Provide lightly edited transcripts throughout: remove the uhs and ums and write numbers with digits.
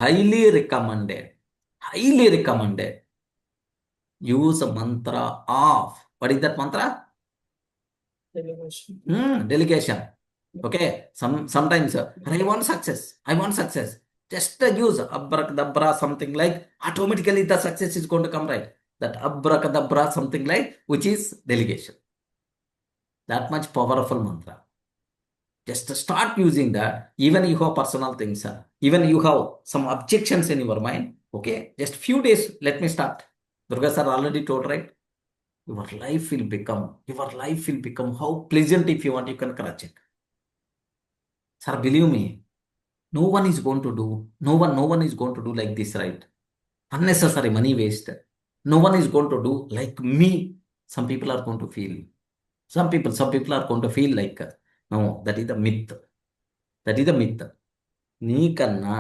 highly recommended. Highly recommended. Use a mantra of. What is that mantra? Delegation. Delegation. Okay. Sometimes I want success. I want success. Just use abracadabra, something like automatically the success is going to come, right? That abracadabra, something like, which is delegation. That much powerful mantra. Just start using that. Even you have personal things, even you have some objections in your mind. Okay, just few days. Let me start. Durga sir already told, right? Your life will become how pleasant. If you want, you can correct it. Sir, believe me, no one is going to do. No one is going to do like this, right? Unnecessary money waste. No one is going to do like me. Some people are going to feel. Some people are going to feel like, no, that is the myth. That is the myth. నీకన్నా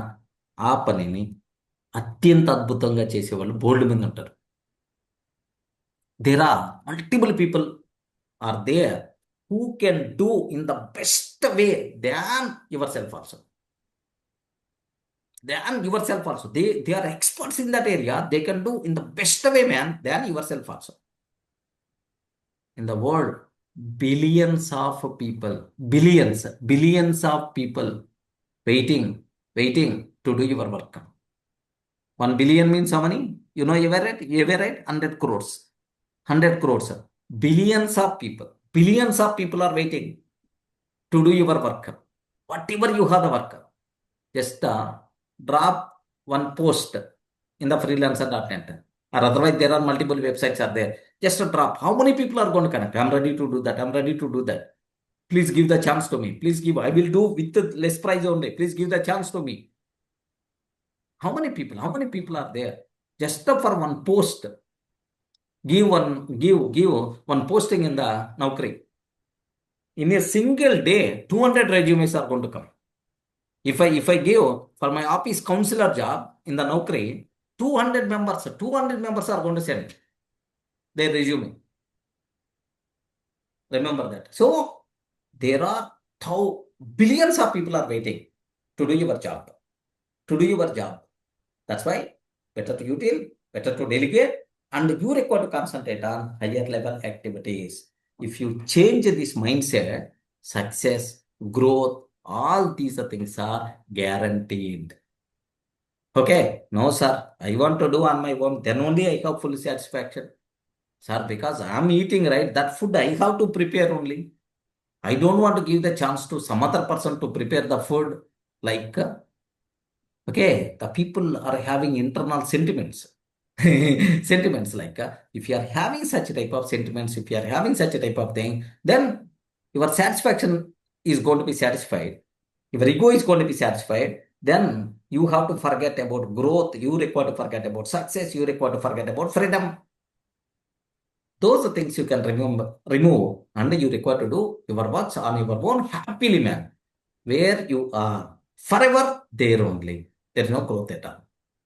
ఆ పనిని అత్యంత అద్భుతంగా చేసేవాళ్ళు బోల్డ్ మంది ఉంటారు. There are multiple people are there who can do in the best way than yourself also. They are experts in that area. They can do in the best way, man, than yourself also. In the world, billions of people, billions of people waiting to do your work. 1 billion means how many? You know, ever right? 100 crores. 100 crores. Billions of people are waiting to do your work. Whatever you have the work, just drop one post in the freelancer.net, or otherwise there are multiple websites are there. Just drop. How many people are going to connect? I'm ready to do that. I'm ready to do that. Please give the chance to me. Please give. I will do with the less price only. Please give the chance to me. How many people are there? Just for one post. Give one posting in the Naukri. In a single day, 200 resumes are going to come. If I give for my office counselor job in the Naukri, 200 members are going to send their resume. Remember that. So there are billions of people are waiting to do your job. That's why better to util, better to delegate, and you require to concentrate on higher level activities. If you change this mindset, success, growth, all these things are guaranteed. Okay, no sir, I want to do on my own, then only I have full satisfaction. Sir, because I am eating, right, that food I have to prepare only. I don't want to give the chance to some other person to prepare the food. Like, okay, the people are having internal sentiments. Sentiments like, if you are having such type of sentiments, if you are having such a type of thing, then your satisfaction is going to be satisfied. Your ego is going to be satisfied. Then you have to forget about growth. You require to forget about success. You require to forget about freedom. Those are things you can remove, and you require to do your works on your own happily, man. Where you are forever there only. There is no growth at all.